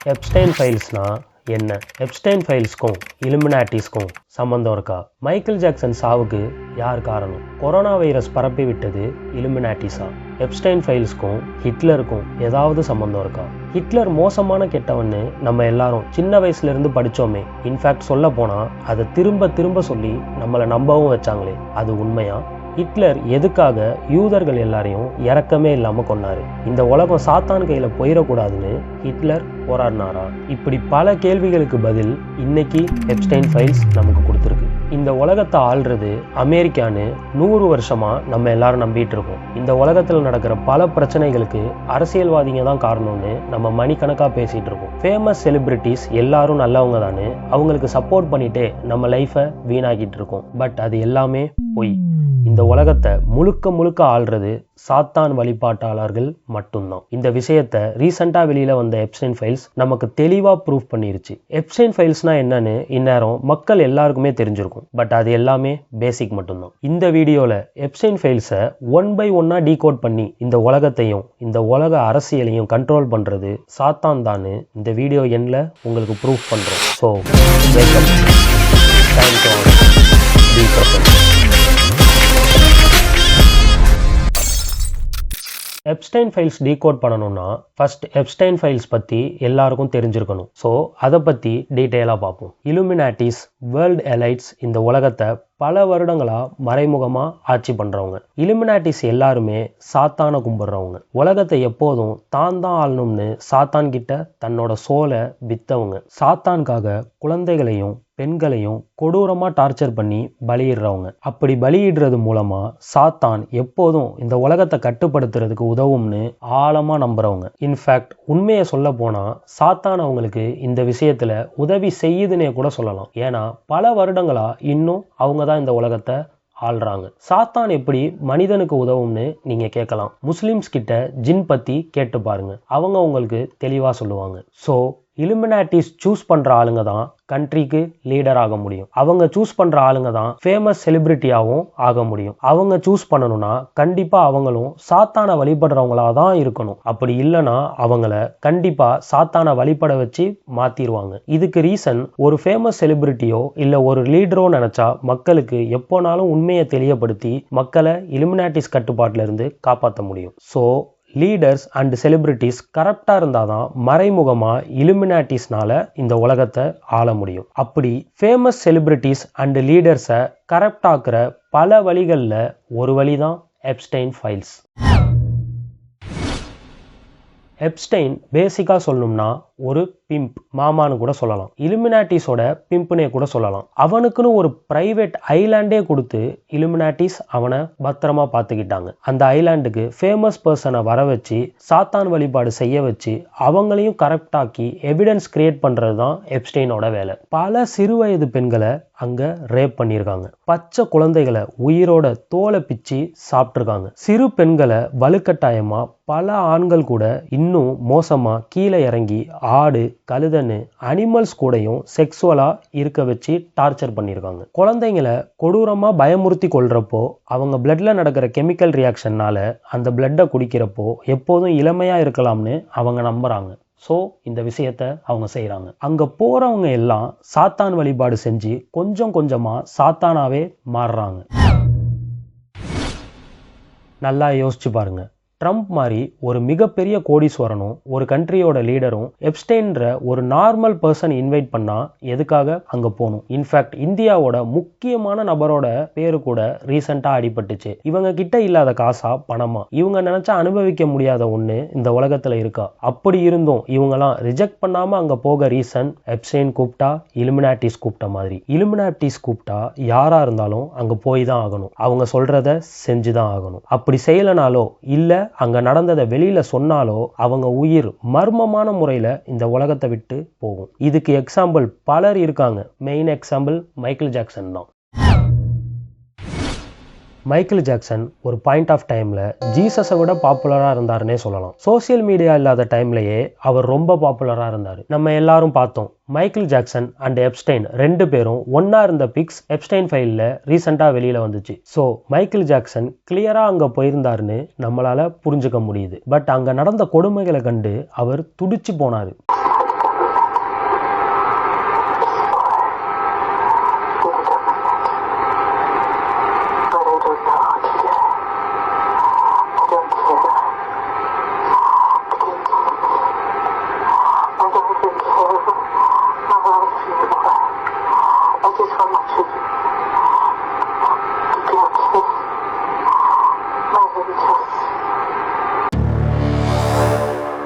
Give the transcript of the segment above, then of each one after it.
Epstein ஃபைல்ஸ்னா என்ன? Epstein ஃபைல்ஸ்க்கும் இலுமினாட்டிஸ்க்கும் சம்பந்தம் இருக்கா? மைக்கேல் ஜாக்சன் சாவுக்கு யார் காரணம்? கொரோனா வைரஸ் பரப்பி விட்டது இலுமினாட்டிஸா? எப்ஸ்டைன் ஃபைல்ஸ்க்கும் ஹிட்லருக்கும் ஏதாவது சம்பந்தம் இருக்கா? ஹிட்லர் மோசமான கெட்டவன்னு நம்ம எல்லாரும் சின்ன வயசுல இருந்து படிச்சோமே. இன்ஃபேக்ட் சொல்ல போனா அதை திரும்ப திரும்ப சொல்லி நம்மளை நம்பவும் வச்சாங்களே, அது உண்மையா? ஹிட்லர் எதுக்காக யூதர்கள் எல்லாரையும் இரக்கமே இல்லாம கொன்னாரு? இந்த உலகம் சாத்தான் கையில போயிடக்கூடாதுன்னு ஹிட்லர் போராடினாரா? இப்படி பல கேள்விகளுக்கு பதில் இன்னைக்கு எப்ஸ்டைன் ஃபைல்ஸ் நமக்கு கொடுத்துருக்கு. இந்த உலகத்தை ஆள்றது அமெரிக்கான்னு 100 வருஷமா நம்ம எல்லாரும் நம்பிட்டு இருக்கோம். இந்த உலகத்தில் நடக்கிற பல பிரச்சனைகளுக்கு அரசியல்வாதிங்க தான் காரணம்னு நம்ம மணிக்கணக்கா பேசிட்டு இருக்கோம். ஃபேமஸ் செலிபிரிட்டிஸ் எல்லாரும் நல்லவங்க தானே, அவங்களுக்கு சப்போர்ட் பண்ணிட்டே நம்ம லைஃபை வீணாக்கிட்டு இருக்கோம். பட் அது எல்லாமே பொய். இந்த உலகத்தை முழுக்க முழுக்க ஆள்றது சாத்தான் வழிபாட்டாளர்கள் மட்டும்தான். இந்த விஷயத்தை ரீசெண்டா வெளியில வந்த எப்ஸ்டைன் ஃபைல்ஸ் நமக்கு தெளிவா ப்ரூவ் பண்ணிருச்சு. எப்ஸ்டைன் ஃபைல்ஸ்னா என்னன்னு இந்நேரம் மக்கள் எல்லாருக்குமே தெரிஞ்சிருக்கும். பட் அது எல்லாமே பேசிக் மட்டும்தான். இந்த வீடியோல எப்ஸ்டைன் ஃபைல்ஸை 1 by 1 டீகோட் பண்ணி இந்த உலகத்தையும் இந்த உலக அரசியலையும் கண்ட்ரோல் பண்றது சாத்தான் தான்னு இந்த வீடியோ எண்ட்ல உங்களுக்கு ப்ரூவ் பண்றோம். So welcome. Epstein files decode பண்ணணும்னா ஃபர்ஸ்ட் எப்ஸ்டைன் ஃபைல்ஸ் பற்றி எல்லாருக்கும் தெரிஞ்சிருக்கணும். ஸோ அதை பற்றி டீட்டெயிலாக பார்ப்போம். இலுமினாட்டிஸ், வேர்ல்ட் எலைட்ஸ் இந்த உலகத்தை பல வருடங்களாக மறைமுகமாக ஆட்சி பண்ணுறவங்க. இலுமினாட்டிஸ் எல்லாருமே சாத்தானை கும்பிட்றவங்க. உலகத்தை எப்போதும் தான் ஆளணும்னு சாத்தான் கிட்ட தன்னோட சோலை விற்றவங்க. சாத்தான்காக குழந்தைகளையும் பெண்களையும் கொடூரமாக டார்ச்சர் பண்ணி பலியிடுறவங்க. அப்படி பலியிடுறது மூலமா சாத்தான் எப்போதும் இந்த உலகத்தை கட்டுப்படுத்துறதுக்கு உதவும்னு ஆழமா நம்புறவங்க. இன்ஃபேக்ட் உண்மையை சொல்ல போனா சாத்தான் அவங்களுக்கு இந்த விஷயத்துல உதவி செய்யுதுன்னே கூட சொல்லலாம். ஏன்னா பல வருடங்களா இன்னும் அவங்க தான் இந்த உலகத்தை ஆள்றாங்க. சாத்தான் எப்படி மனிதனுக்கு உதவும்னு நீங்க கேட்கலாம். முஸ்லிம்ஸ் கிட்ட ஜின் பத்தி கேட்டு பாருங்க, அவங்க உங்களுக்கு தெளிவா சொல்லுவாங்க. ஸோ இலுமினாட்டிஸ் சூஸ் பண்ற ஆளுங்க தான் கண்ட்ரிக்கு லீடர் ஆக முடியும். அவங்க சூஸ் பண்ற ஆளுங்க தான் ஃபேமஸ் செலிபிரிட்டியாவும் ஆக முடியும். அவங்க சூஸ் பண்ணணும்னா கண்டிப்பா அவங்களும் சாத்தான வழிபடுறவங்களா தான் இருக்கணும். அப்படி இல்லைன்னா அவங்கள கண்டிப்பா சாத்தான வழிபட வச்சு மாத்திருவாங்க. இதுக்கு ரீசன், ஒரு ஃபேமஸ் செலிபிரிட்டியோ இல்ல ஒரு லீடரோ நினைச்சா மக்களுக்கு எப்போனாலும் உண்மையை தெரியப்படுத்தி மக்களை இலுமினாட்டிஸ் கட்டுப்பாட்டில இருந்து காப்பாற்ற முடியும். ஸோ லீடர்ஸ் அண்ட் செலிபிரிட்டிஸ் கரெக்டா இருந்தாதான் மறைமுகமா இலுமினாட்டிஸ்னால இந்த உலகத்தை ஆள முடியும். அப்படி ஃபேமஸ் செலிபிரிட்டிஸ் அண்ட் லீடர்ஸை கரெக்ட் ஆக்குற பல வழிகள்ல ஒரு வழிதான் எப்ஸ்டைன் ஃபைல்ஸ். எப்ஸ்டைன் பேசிக்கா சொல்லணும்னா ஒரு பிம்ப், மாமான்னு கூட சொல்லலாம். இலுமினாட்டிஸோட பிம்ப்னே கூட சொல்லலாம். அவனுக்குன்னு ஒரு பிரைவேட் ஐலாண்டே கொடுத்து இலுமினாட்டிஸ் அவனை பத்திரமா பார்த்துக்கிட்டாங்க. அந்த ஐலாண்டுக்கு ஃபேமஸ் பர்சனை வர வச்சு சாத்தான் வழிபாடு செய்ய வச்சு அவங்களையும் கரெக்ட் ஆக்கி எவிடன்ஸ் கிரியேட் பண்றது தான் எப்ஸ்டைனோட வேலை. பல சிறு வயது பெண்களை அங்க ரேப் பண்ணியிருக்காங்க. பச்சை குழந்தைகளை உயிரோட தோலை பிச்சு சாப்பிட்டுருக்காங்க. சிறு பெண்களை வலுக்கட்டாயமா பல ஆண்கள் கூட இன்னும் மோசமா கீழே இறங்கி ஆடு, கழுதன்னு அனிமல்ஸ் கூடயும் செக்ஸுவலா இருக்க வச்சு டார்ச்சர் பண்ணியிருக்காங்க. குழந்தைங்களை கொடூரமா பயமுறுத்தி கொள்றப்போ அவங்க பிளட்ல நடக்கிற கெமிக்கல் ரியாக்ஷன்னால அந்த பிளட்டை குடிக்கிறப்போ எப்போதும் இளமையா இருக்கலாம்னு அவங்க நம்புறாங்க. ஸோ இந்த விஷயத்த அவங்க செய்கிறாங்க. அங்கே போகிறவங்க எல்லாம் சாத்தான் வழிபாடு செஞ்சு கொஞ்சம் கொஞ்சமாக சாத்தானாவே மாறுறாங்க. நல்லா யோசிச்சு பாருங்க. ட்ரம்ப் மாதிரி ஒரு மிகப்பெரிய கோடீஸ்வரனும் ஒரு கண்ட்ரியோட லீடரும் எப்ஸ்டைன்ற ஒரு நார்மல் பர்சன் இன்வைட் பண்ணா எதுக்காக அங்க போகணும்? இன்ஃபேக்ட் இந்தியாவோட முக்கியமான நபரோட பேரு கூட ரீசெண்டா அடிபட்டுச்சு. இவங்க கிட்ட இல்லாத காசா பணமா? இவங்க நினைச்சா அனுபவிக்க முடியாத ஒண்ணு இந்த உலகத்துல இருக்கா? அப்படி இருந்தும் இவங்கெல்லாம் ரிஜெக்ட் பண்ணாம அங்க போக ரீசன், எப்ஸ்டைன் கூப்பிட்டா இலுமினாட்டிஸ் கூப்பிட்ட மாதிரி. இலுமினாட்டிஸ் கூப்பிட்டா யாரா இருந்தாலும் அங்க போய் தான் ஆகணும். அவங்க சொல்றத செஞ்சுதான் ஆகணும். அப்படி செய்யலனாலோ இல்ல அங்க நடந்ததை வெளியில சொன்னாலோ அவங்க உயிர் மர்மமான முறையில இந்த உலகத்தை விட்டு போகும். இதுக்கு எக்ஸாம்பிள் பலர் இருக்காங்க. மெயின் எக்ஸாம்பிள் மைக்கேல் ஜாக்சன் தான். மைக்கேல் ஜாக்சன் ஒரு பாயிண்ட் ஆஃப் டைம்ல ஜீசஸை விட பாப்புலரா இருந்தாருன்னே சொல்லலாம். சோசியல் மீடியா இல்லாத டைம்லயே அவர் ரொம்ப பாப்புலரா இருந்தாரு. நம்ம எல்லாரும் பார்த்தோம். மைக்கேல் ஜாக்சன் அண்ட் எப்ஸ்டைன் 2 பேரும் ஒன்னா இருந்த பிக்ஸ் எப்ஸ்டைன் ஃபைல்ல ரீசெண்டா வெளியில வந்துச்சு. ஸோ மைக்கேல் ஜாக்சன் கிளியரா அங்க போயிருந்தாருன்னு நம்மளால புரிஞ்சுக்க முடியுது. பட் அங்க நடந்த கொடுமைகளை கண்டு அவர் துடிச்சு போனாரு.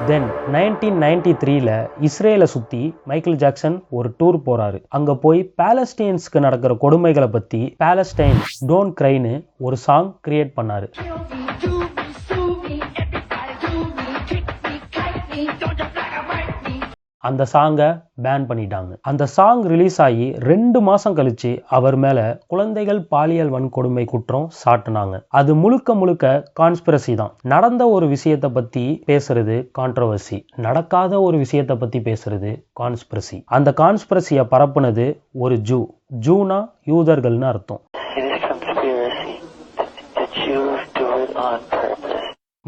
தென் 1993ல இஸ்ரேலை சுற்றி மைக்கேல் ஜாக்சன் ஒரு டூர் போகிறாரு. அங்கே போய் பாலஸ்டீன்ஸ்க்கு நடக்கிற கொடுமைகளை பற்றி பாலஸ்டைன் டோன்ட் க்ரைன்னு ஒரு சாங் கிரியேட் பண்ணார். அந்த சாங்கை பேன் பண்ணிட்டாங்க. அந்த சாங் ரிலீஸ் ஆகி 2 மாசம் கழிச்சு அவர் மேல குழந்தைகள் பாலியல் வன்கொடுமை குற்றம் சாட்டினாங்க. அது முழுக்க முழுக்க கான்ஸ்பிரசி தான். நடந்த ஒரு விஷயத்தை பத்தி பேசுறது கான்ட்ரோவர்சி, நடக்காத ஒரு விஷயத்தை பத்தி பேசுறது கான்ஸ்பிரசி. அந்த கான்ஸ்பிரசியை பரப்புனது ஒரு ஜூனா யூதர்கள்னு அர்த்தம்.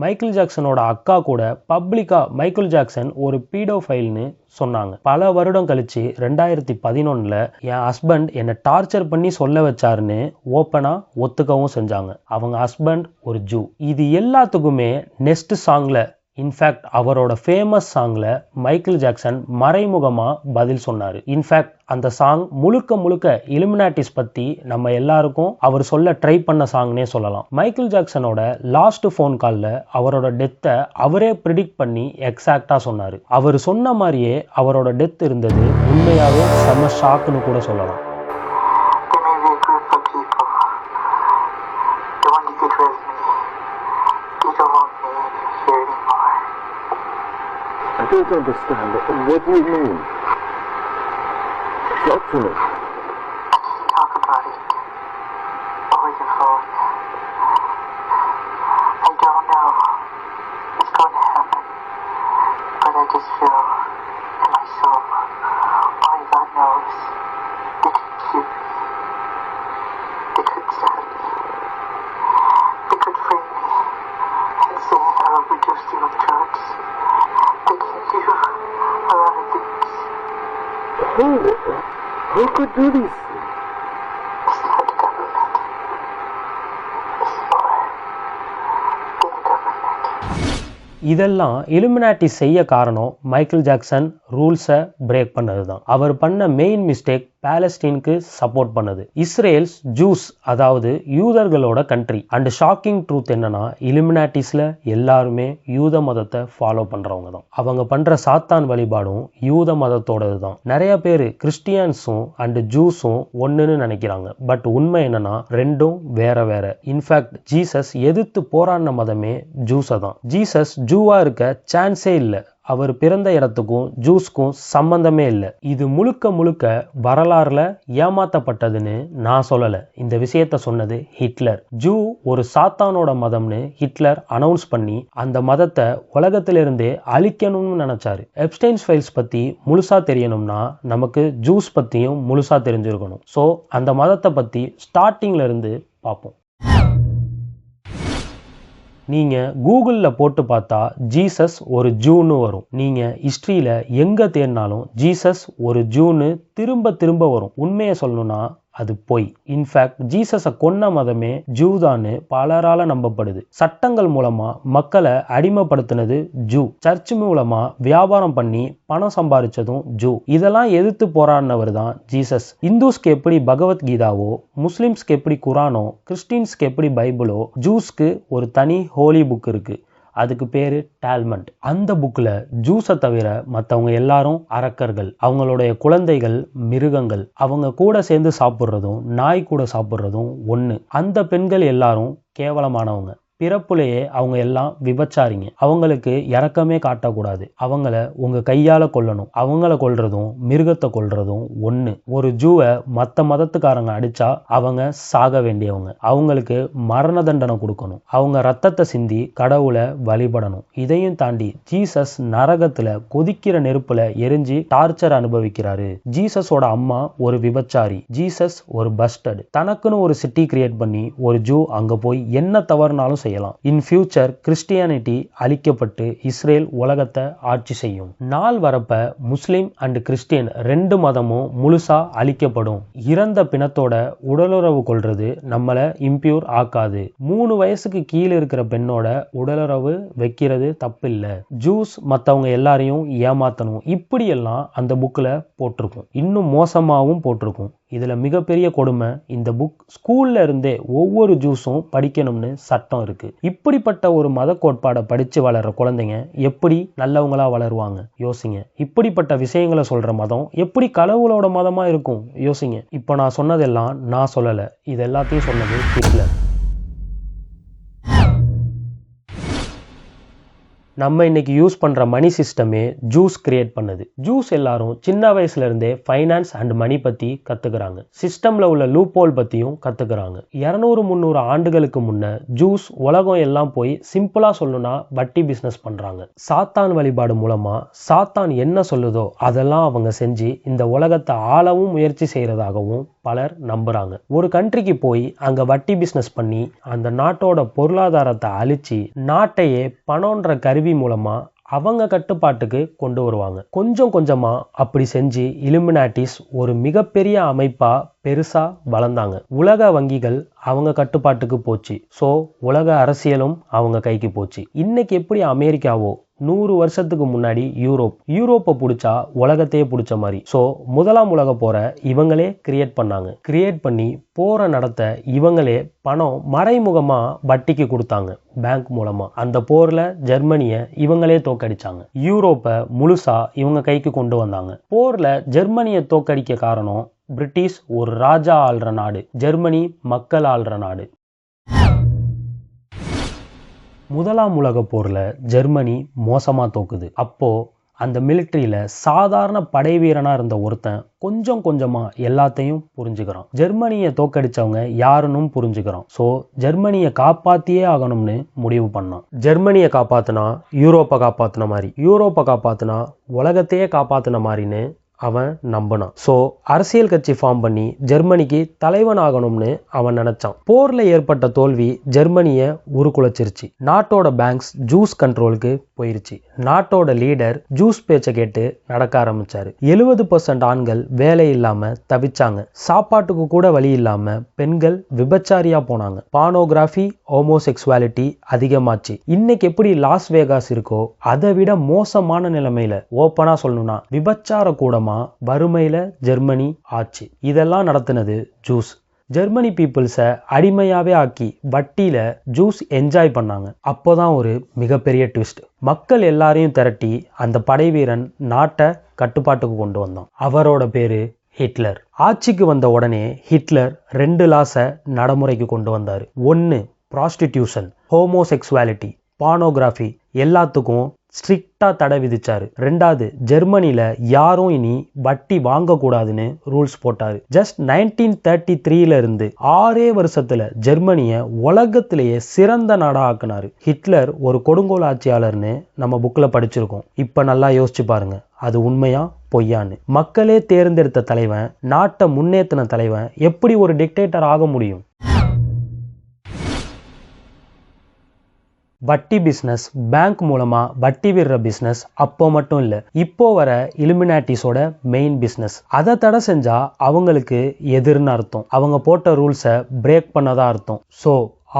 மைக்கேல் ஜாக்சனோட அக்கா கூட பப்ளிக்கா மைக்கேல் ஜாக்சன் ஒரு பீடோஃபைல்னு சொன்னாங்க. பல வருடம் கழிச்சு 2011ல என் ஹஸ்பண்ட் என்னை டார்ச்சர் பண்ணி சொல்ல வச்சாருன்னு ஓப்பனா ஒத்துக்கவும் செஞ்சாங்க. அவங்க ஹஸ்பண்ட் ஒரு ஜூ. இது எல்லாத்துக்குமே நெக்ஸ்ட் சாங்ல, இன்ஃபேக்ட் அவரோட ஃபேமஸ் சாங்ல மைக்கேல் ஜாக்சன் மறைமுகமா பதில் சொன்னாரு. இன்ஃபேக்ட் அந்த சாங் முழுக்க முழுக்க இலுமினாட்டிஸ் பத்தி நம்ம எல்லாருக்கும் அவர் சொல்ல ட்ரை பண்ண சாங்னே சொல்லலாம். மைக்கேல் ஜாக்சனோட லாஸ்ட் ஃபோன் கால்ல அவரோட டெத்தை அவரே ப்ரிடிக்ட் பண்ணி எக்ஸாக்டா சொன்னாரு. அவர் சொன்ன மாதிரியே அவரோட டெத் இருந்தது. உண்மையாவே செம ஷாக்குன்னு கூட சொல்லலாம். I don't understand. What do you mean? Talk to me. Talk about it. Always involved. I don't know what's going to happen, but I just feel in my soul, only God knows, they could keep me. They could stab me. They could frame me and say I will reduce you with drugs. They can do a lot of things. Who could do these things? It's not the government. It's more than the government. இதெல்லாம் Illuminati செய்ய காரணம் Michael Jackson ரூல்ஸை break பண்ணது தான். அவர் பண்ண main mistake பாலஸ்டீனுக்கு support பண்ணது. Israel's juice, அதாவது யூதர்களோட country. And shocking truth என்னன்னா, இலுமினாட்டிஸ்ல எல்லாருமே யூத மதத்தை ஃபாலோ பண்றவங்க தான். அவங்க பண்ற சாத்தான் வழிபாடும் யூத மதத்தோடது தான். நிறைய பேர் கிறிஸ்டியன்ஸும் அண்ட் ஜூஸும் ஒன்னுன்னு நினைக்கிறாங்க. பட் உண்மை என்னன்னா, ரெண்டும் வேற வேற. இன்ஃபேக்ட் ஜீசஸ் எதிர்த்து போராடின மதமே ஜூஸை தான். ஜீசஸ் ஜூவா இருக்க சான்ஸே இல்லை. அவர் பிறந்த இடத்துக்கும் ஜூஸ்க்கும் சம்பந்தமே இல்லை. இது முழுக்க முழுக்க வரலாறுல ஏமாத்தப்பட்டதுன்னு நான் சொல்லல. இந்த விஷயத்த சொன்னது ஹிட்லர். ஜூ ஒரு சாத்தானோட மதம்னு ஹிட்லர் அனௌன்ஸ் பண்ணி அந்த மதத்தை உலகத்திலிருந்தே அழிக்கணும்னு நினைச்சாரு. எப்ஸ்டைன்ஸ் ஃபைல்ஸ் பத்தி முழுசா தெரியணும்னா நமக்கு ஜூஸ் பத்தியும் முழுசா தெரிஞ்சிருக்கணும். ஸோ அந்த மதத்தை பத்தி ஸ்டார்டிங்ல இருந்து பார்ப்போம். நீங்கள் கூகுளில் போட்டு பார்த்தா ஜீசஸ் ஒரு ஜூன்னு வரும். நீங்கள் ஹிஸ்ட்ரியில் எங்கே தேடினாலும் ஜீசஸ் ஒரு ஜூன்னு திரும்ப திரும்ப வரும். உண்மையை சொல்லணும்னா அது பொய். இன்ஃபேக்ட் ஜீசஸை கொன்ன மதமே ஜூதான்னு பலரால நம்பப்படுது. சட்டங்கள் மூலமா மக்களை அடிமைப்படுத்தினது ஜூ. சர்ச் மூலமா வியாபாரம் பண்ணி பணம் சம்பாதிச்சதும் ஜூ. இதெல்லாம் எதிர்த்து போராடினவர் தான் ஜீசஸ். இந்துஸ்க்கு எப்படி பகவத்கீதாவோ, முஸ்லிம்ஸ்க்கு எப்படி குரானோ, கிறிஸ்டின்ஸ்க்கு எப்படி பைபிளோ, ஜூஸ்க்கு ஒரு தனி ஹோலி புக் இருக்கு. அதுக்கு பேரு டால்மண்ட். அந்த புக்ல ஜூஸை தவிர மற்றவங்க எல்லாரும் அரக்கர்கள், அவங்களுடைய குழந்தைகள் மிருகங்கள், அவங்க கூட சேர்ந்து சாப்பிட்றதும் நாய் கூட சாப்பிட்றதும் ஒன்று. அந்த பெண்கள் எல்லாரும் கேவலமானவங்க. பிறப்புலேயே அவங்க எல்லாம் விபச்சாரிங்க. அவங்களுக்கு இரக்கமே காட்டக்கூடாது. அவங்கள உங்க கையால கொல்லணும். அவங்கள கொல்றதும் மிருகத்தை கொல்றதும் ஒன்று. ஒரு ஜூவை மற்ற மதத்துக்காரங்க அடிச்சா அவங்க சாக வேண்டியவங்க. அவங்களுக்கு மரண தண்டனை கொடுக்கணும். அவங்க ரத்தத்தை சிந்தி கடவுளை வழிபடணும். இதையும் தாண்டி ஜீசஸ் நரகத்துல கொதிக்கிற நெருப்புல எரிஞ்சு டார்ச்சர் அனுபவிக்கிறாரு. ஜீசஸோட அம்மா ஒரு விபச்சாரி. ஜீசஸ் ஒரு பஸ்டர்ட். தனக்குன்னு ஒரு சிட்டி கிரியேட் பண்ணி ஒரு ஜூ அங்க போய் என்ன தவறுனாலும் செய்யலாம். இன் ஃபியூச்சர் கிறிஸ்டியானிட்டி அழிக்கப்பட்டு இஸ்ரேல் உலகத்தை ஆட்சி செய்யும். நாள் வரப்ப முஸ்லிம் அண்ட் கிறிஸ்டியன் ரெண்டு மதமும் முழுசா அழிக்கப்படும். இறந்த பிணத்தோட உடலுறவு கொள்றது நம்மள இம்பியூர் ஆக்காது. 3 வயசுக்கு கீழே இருக்கிற பெண்ணோட உடலுறவு வைக்கிறது தப்பு இல்ல. ஜூஸ் மற்றவங்க எல்லாரையும் ஏமாத்தணும். இப்படியெல்லாம் அந்த புக்ல போட்டிருக்கும். இன்னும் மோசமாகவும் போட்டிருக்கும். இதில் மிகப்பெரிய கொடுமை, இந்த புக் ஸ்கூல்ல இருந்தே ஒவ்வொரு ஜூஸும் படிக்கணும்னு சட்டம் இருக்கு. இப்படிப்பட்ட ஒரு மத கோட்பாடை படித்து வளர்ற குழந்தைங்க எப்படி நல்லவங்களா வளருவாங்க? யோசிங்க. இப்படிப்பட்ட விஷயங்களை சொல்ற மதம் எப்படி கடவுளோட மதமா இருக்கும்? யோசிங்க. இப்போ நான் சொன்னதெல்லாம் நான் சொல்லலை, இது எல்லாத்தையும் சொன்னது ஹிட்லர். நம்ம இன்னைக்கு யூஸ் பண்ற மணி சிஸ்டமே ஜூஸ் கிரியேட் பண்ணது. ஜூஸ் எல்லாரும் சின்ன வயசுல இருந்தே ஃபைனான்ஸ் அண்ட் மணி பத்தி கத்துக்கிறாங்க. சிஸ்டம்ல உள்ள லூப் ஹோல் பத்தியும் கத்துக்கிறாங்க. 200-300 ஆண்டுகளுக்கு முன்ன ஜூஸ் உலகம் எல்லாம் போய் சிம்பிளா சொல்லணும்னா வட்டி பிசினஸ் பண்றாங்க. சாத்தான் வழிபாடு மூலமா சாத்தான் என்ன சொல்லுதோ அதெல்லாம் அவங்க செஞ்சு இந்த உலகத்தை ஆளவும் முயற்சி செய்யறதாகவும் பலர் நம்புறாங்க. ஒரு கண்ட்ரிக்கு போய் அங்க வட்டி பிசினஸ் பண்ணி அந்த நாட்டோட பொருளாதாரத்தை அழிச்சு நாட்டையே பணம்ன்ற கருவி மூலமா அவங்க கட்டுப்பாட்டுக்கு கொண்டு வருவாங்க. கொஞ்சம் கொஞ்சமா அப்படி செஞ்சு இலுமினாட்டிஸ் ஒரு மிகப்பெரிய அமைப்பா பெருசா வளர்ந்தாங்க. உலக வங்கிகள் அவங்க கட்டுப்பாட்டுக்கு போச்சு. ஸோ உலக அரசியலும் அவங்க கைக்கு போச்சு. இன்னைக்கு எப்படி அமெரிக்காவோ 100 வருஷத்துக்கு முன்னாடி யூரோப்பை பிடிச்சா உலகத்தையே பிடிச்ச மாதிரி. ஸோ முதலாம் உலக போரை இவங்களே கிரியேட் பண்ணாங்க. கிரியேட் பண்ணி போரை நடத்த இவங்களே பணம் மறைமுகமா வட்டிக்கு கொடுத்தாங்க பேங்க் மூலமா. அந்த போர்ல ஜெர்மனியை இவங்களே தோக்கடிச்சாங்க. யூரோப்பை முழுசா இவங்க கைக்கு கொண்டு வந்தாங்க. போர்ல ஜெர்மனியை தோக்கடிக்க காரணம் பிரிட்டிஷ் ஒரு ராஜா ஆள்ற நாடு, ஜெர்மனி மக்கள் ஆள்ற நாடு. முதலாம் உலக போர்ல ஜெர்மனி மோசமா தோக்குது. அப்போ அந்த மிலிட்ரியில சாதாரண படை வீரனா இருந்த ஒருத்தன் கொஞ்சம் கொஞ்சமா எல்லாத்தையும் புரிஞ்சுக்கிறான். ஜெர்மனியை தோக்கடிச்சவங்க யாருன்னு புரிஞ்சுக்கிறான். ஸோ ஜெர்மனியை காப்பாத்தியே ஆகணும்னு முடிவு பண்ணான். ஜெர்மனியை காப்பாத்தினா யூரோப்பை காப்பாத்தின மாதிரி, யூரோப்பை காப்பாத்தினா உலகத்தையே காப்பாத்தின மாதிரின்னு அவன் நம்பினான். ஸோ அரசியல் கட்சி ஃபார்ம் பண்ணி ஜெர்மனிக்கு தலைவன் ஆகணும்னு அவன் நினைச்சான். போர்ல ஏற்பட்ட தோல்வி ஜெர்மனியை உருக்குலைச்சிருச்சு. நாட்டோட பேங்க்ஸ் ஜூஸ் கண்ட்ரோலுக்கு போயிருச்சு. நாட்டோட லீடர் ஜூஸ் பேச்சை கேட்டு நடக்க ஆரம்பிச்சாரு. 70% ஆண்கள் வேலை இல்லாம தவிச்சாங்க. சாப்பாட்டுக்கு கூட வழி இல்லாம பெண்கள் விபச்சாரியா போனாங்க. பானோகிராஃபி, ஹோமோசெக்சுவாலிட்டி அதிகமாச்சு. இன்னைக்கு எப்படி லாஸ் வேகாஸ் இருக்கோ அதை விட மோசமான நிலைமையில, ஓப்பனா சொல்லணும்னா விபச்சார கூடமா வறுமையில ஜெர்மனி ஆச்சு. இதெல்லாம் நடத்தினது ஜூஸ். ஜெர்மனி பீப்புள்ஸை அடிமையாவே ஆக்கி வட்டியில ஜூஸ் என்ஜாய் பண்ணாங்க. அப்போதான் ஒரு மிகப்பெரிய ட்விஸ்ட். மக்கள் எல்லாரையும் திரட்டி அந்த படை வீரன் நாட்டை கட்டுப்பாட்டுக்கு கொண்டு வந்தான். அவரோட பேரு ஹிட்லர். ஆட்சிக்கு வந்த உடனே ஹிட்லர் 2 லாஸை நடைமுறைக்கு கொண்டு வந்தார். 1 ப்ராஸ்டிடியூஷன், ஹோமோசெக்சுவாலிட்டி, பானோகிராஃபி எல்லாத்துக்கும் ஸ்ட்ரிக்டா தடை விதிச்சாரு. 2வது ஜெர்மனில யாரும் இனி வட்டி வாங்கக்கூடாதுன்னு ரூல்ஸ் போட்டாரு. ஜஸ்ட் 1933 இருந்து 6 வருஷத்துல ஜெர்மனிய உலகத்திலேயே சிறந்த நாடா ஆக்குனாரு. ஹிட்லர் ஒரு கொடுங்கோல் ஆட்சியாளர்னு நம்ம புக்ல படிச்சிருக்கோம். இப்ப நல்லா யோசிச்சு பாருங்க, அது உண்மையா பொய்யான்னு. மக்களே தேர்ந்தெடுத்த தலைவன், நாட்டை முன்னேற்றின தலைவன் எப்படி ஒரு டிக்டேட்டர் ஆக முடியும்? வட்டி பிஸ்னஸ், பேங்க் மூலமா வட்டி விடுற பிஸ்னஸ் அப்போ மட்டும் இல்லை, இப்போ வர இலுமினாட்டிஸோட மெயின் பிஸ்னஸ். அதை தடை செஞ்சா அவங்களுக்கு எதிர்னு அர்த்தம். அவங்க போட்ட ரூல்ஸை பிரேக் பண்ணதா அர்த்தம். So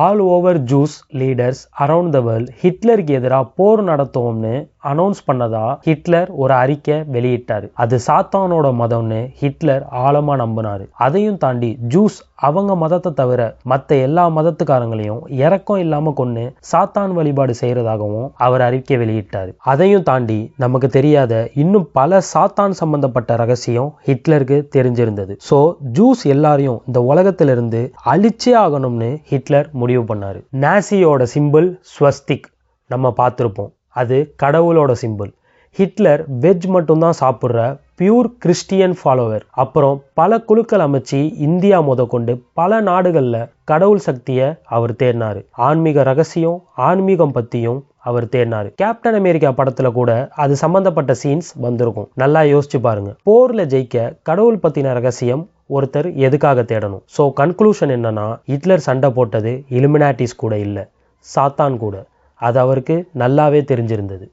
all over Jews leaders around the world ஹிட்லருக்கு எதிராக போர் நடத்துவோம்னு அனௌன்ஸ் பண்ணதா ஹிட்லர் ஒரு அறிக்கை வெளியிட்டாரு. அது சாத்தானோட மதம்னு ஹிட்லர் ஆழமா நம்பினாரு. அதையும் தாண்டி ஜூஸ் அவங்க மதத்தை தவிர மற்ற எல்லா மதத்துக்காரங்களையும் இறக்கம் இல்லாம கொண்டு சாத்தான் வழிபாடு செய்யறதாகவும் அவர் அறிக்கை வெளியிட்டாரு. அதையும் தாண்டி நமக்கு தெரியாத இன்னும் பல சாத்தான் சம்பந்தப்பட்ட ரகசியம் ஹிட்லருக்கு தெரிஞ்சிருந்தது. ஸோ ஜூஸ் எல்லாரையும் இந்த உலகத்திலிருந்து அழிச்சே ஆகணும்னு ஹிட்லர் முடிவு பண்ணாரு. நாசியோட சிம்பிள் ஸ்வஸ்திக் நம்ம பார்த்திருப்போம். அது கடவுளோட சிம்பிள். ஹிட்லர் வெஜ் மட்டும்தான் சாப்பிட்ற பியூர் கிறிஸ்டியன் ஃபாலோவர். அப்புறம் பல குழுக்கள் அமைச்சு இந்தியா முதற்கொண்டு பல நாடுகளில் கடவுள் சக்தியை அவர் தேடினாரு. ஆன்மீக ரகசியம், ஆன்மீகம் பற்றியும் அவர் தேடினாரு. கேப்டன் அமெரிக்கா படத்துல கூட அது சம்பந்தப்பட்ட சீன்ஸ் வந்திருக்கும். நல்லா யோசிச்சு பாருங்க. போர்ல ஜெயிக்க கடவுள் பத்தின ரகசியம் ஒருத்தர் எதுக்காக தேடணும்? ஸோ கன்க்ளூஷன் என்னன்னா, ஹிட்லர் சண்டை போட்டது இலுமினாட்டிஸ் கூட இல்லை, சாத்தான் கூட. அது அவருக்கு நல்லாவே தெரிஞ்சிருந்தது.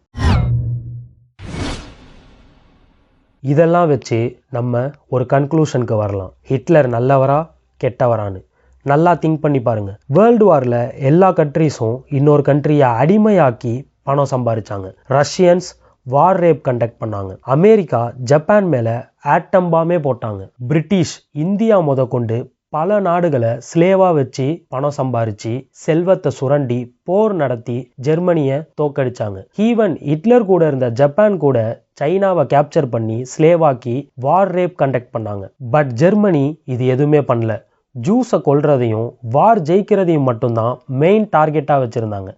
இதெல்லாம் வச்சு நம்ம ஒரு கன்க்ளூஷனுக்கு வரலாம். ஹிட்லர் நல்லவரா கெட்டவரான்னு நல்லா திங்க் பண்ணி பாருங்க. வேர்ல்டு வார்ல எல்லா கண்ட்ரீஸும் இன்னொரு கண்ட்ரியை அடிமையாக்கி பணம் சம்பாதிச்சாங்க. ரஷ்யன்ஸ் வார் ரேப் கண்டக்ட் பண்ணாங்க. அமெரிக்கா ஜப்பான் மேல ஆட்டம் பாமே போட்டாங்க. பிரிட்டிஷ் இந்தியா முதற்கொண்டு பல நாடுகளை ஸ்லேவா வச்சு பணம் சம்பாரிச்சு செல்வத்தை சுரண்டி போர் நடத்தி ஜெர்மனியை தோக்கடிச்சாங்க. ஈவன் ஹிட்லர் கூட இருந்த ஜப்பான் கூட சைனாவை கேப்சர் பண்ணி ஸ்லேவாக்கி வார் ரேப் கண்டக்ட் பண்ணாங்க. பட் ஜெர்மனி இது எதுவுமே பண்ணல. ஜூஸை கொல்றதையும் வார் ஜெயிக்கிறதையும் மட்டும்தான் மெயின் டார்கெட்டாக வச்சுருந்தாங்க.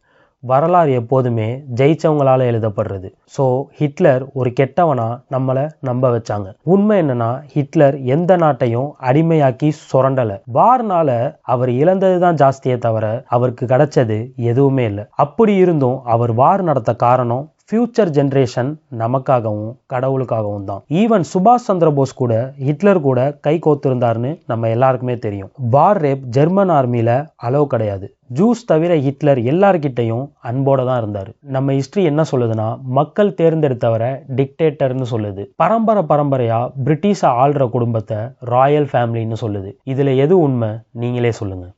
வரலாறு எப்போதுமே ஜெயிச்சவங்களால எழுதப்படுறது. ஸோ ஹிட்லர் ஒரு கெட்டவனா நம்மளை நம்ப வச்சாங்க. உண்மை என்னன்னா, ஹிட்லர் எந்த நாட்டையும் அடிமையாக்கி சுரண்டலை. வார்னால அவர் இழந்தது தான் ஜாஸ்தியே தவிர அவருக்கு கிடைச்சது எதுவுமே இல்லை. அப்படி இருந்தும் அவர் வார் நடத்த காரணம் ஃபியூச்சர் ஜென்ரேஷன் நமக்காகவும் கடவுளுக்காகவும் தான். ஈவன் சுபாஷ் சந்திர போஸ் கூட ஹிட்லர் கூட கை கோத்திருந்தாருன்னு நம்ம எல்லாருக்குமே தெரியும். வார் ரேப் ஜெர்மன் ஆர்மியில அலோவ் கிடையாது. ஜூஸ் தவிர ஹிட்லர் எல்லார்கிட்டையும் அன்போட தான் இருந்தார். நம்ம ஹிஸ்டரி என்ன சொல்லுதுன்னா, மக்கள் தேர்ந்தெடுத்தவரை டிக்டேட்டர்னு சொல்லுது. பரம்பரையா பிரிட்டிஷை ஆள்ற குடும்பத்தை ராயல் ஃபேமிலின்னு சொல்லுது. இதுல எது உண்மை நீங்களே சொல்லுங்க.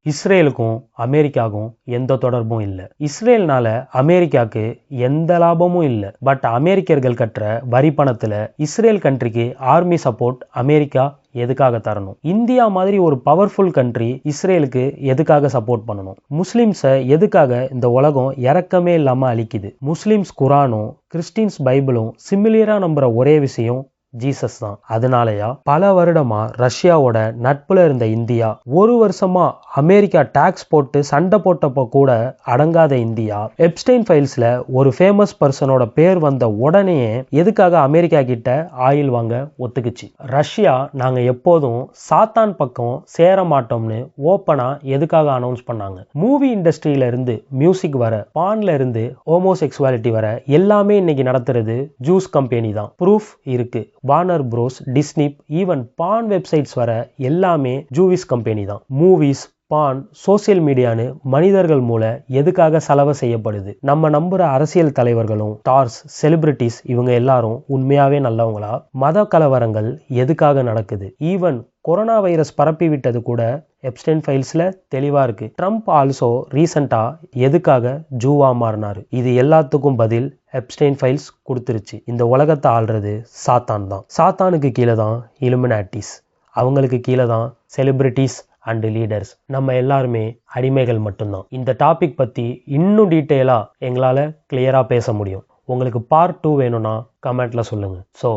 இஸ்ரேலுக்கும் அமெரிக்காவுக்கும் எந்த தொடர்பும் இல்லை. இஸ்ரேல்னால அமெரிக்காவுக்கு எந்த லாபமும் இல்லை. பட் அமெரிக்கர்கள் கட்டுற வரி பணத்துல இஸ்ரேல் கண்ட்ரிக்கு ஆர்மி சப்போர்ட் அமெரிக்கா எதுக்காக தரணும்? இந்தியா மாதிரி ஒரு பவர்ஃபுல் கண்ட்ரி இஸ்ரேலுக்கு எதுக்காக சப்போர்ட் பண்ணணும்? முஸ்லிம்ஸை எதுக்காக இந்த உலகம் இறக்கமே இல்லாம அழிக்குது? முஸ்லிம்ஸ் குரானும் கிறிஸ்டின்ஸ் பைபிளும் சிமிலியரா நம்புற ஒரே விஷயம் ஜீசஸ் தான். அதனாலயா பல வருடமா ரஷ்யாவோட நட்புல இருந்த இந்தியா, ஒரு வருஷமா அமெரிக்கா டாக்ஸ் போட்டு சண்டை போட்டப்ப கூட அடங்காத இந்தியா, எப்ஸ்டைன் ஃபைல்ஸ்ல ஒரு ஃபேமஸ் பர்சனோட பேர் வந்த உடனே எதுக்காக அமெரிக்கா கிட்ட ஆயில் வாங்க ஒத்துக்குச்சு? ரஷ்யா நாங்க எப்போதும் சாத்தான் பக்கம் சேர மாட்டோம்னு ஓப்பனா எதுக்காக அனௌன்ஸ் பண்ணாங்க? மூவி இண்டஸ்ட்ரியில இருந்து மியூசிக் வர, பான்ல இருந்து ஹோமோசெக்சுவாலிட்டி வர எல்லாமே இன்னைக்கு நடத்துறது ஜூஸ் கம்பெனி தான். ப்ரூஃப் இருக்கு. வார்னர் ப்ரோஸ், டிஸ்னி, ஈவன் பான் வெப்சைட்ஸ் வர எல்லாமே ஜூவிஸ் கம்பெனி தான். மூவிஸ், பான், சோசியல் மீடியான்னு மனிதர்கள் மூலம் எதுக்காக செலவு செய்யப்படுது? நம்ம நம்புற அரசியல் தலைவர்களும் ஸ்டார்ஸ், செலிபிரிட்டிஸ் இவங்க எல்லாரும் உண்மையாவே நல்லவங்களா? மத கலவரங்கள் எதுக்காக நடக்குது? ஈவன் கொரோனா வைரஸ் பரப்பி விட்டது கூட எப்ஸ்டைன் ஃபைல்ஸ்ல தெளிவா இருக்கு. ட்ரம்ப் ஆல்சோ ரீசெண்டா எதுக்காக ஜூவா மாறினாரு? இது எல்லாத்துக்கும் பதில் எப்ஸ்டைன் ஃபைல்ஸ் கொடுத்துருச்சு. இந்த உலகத்தை ஆள்றது சாத்தான் தான். சாத்தானுக்கு கீழே தான் இலுமினாட்டிஸ், அவங்களுக்கு கீழே தான் செலிபிரிட்டிஸ் அண்ட் லீடர்ஸ். நம்ம எல்லாருமே அடிமைகள் மட்டும்தான். இந்த டாபிக் பத்தி இன்னும் டீட்டெயிலா எங்களால கிளியரா பேச முடியும். உங்களுக்கு பார்ட் 2 வேணும்னா கமெண்ட்ல சொல்லுங்க. So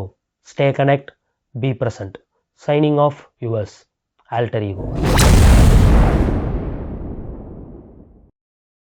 stay connect, be present. Signing off yours alter ego.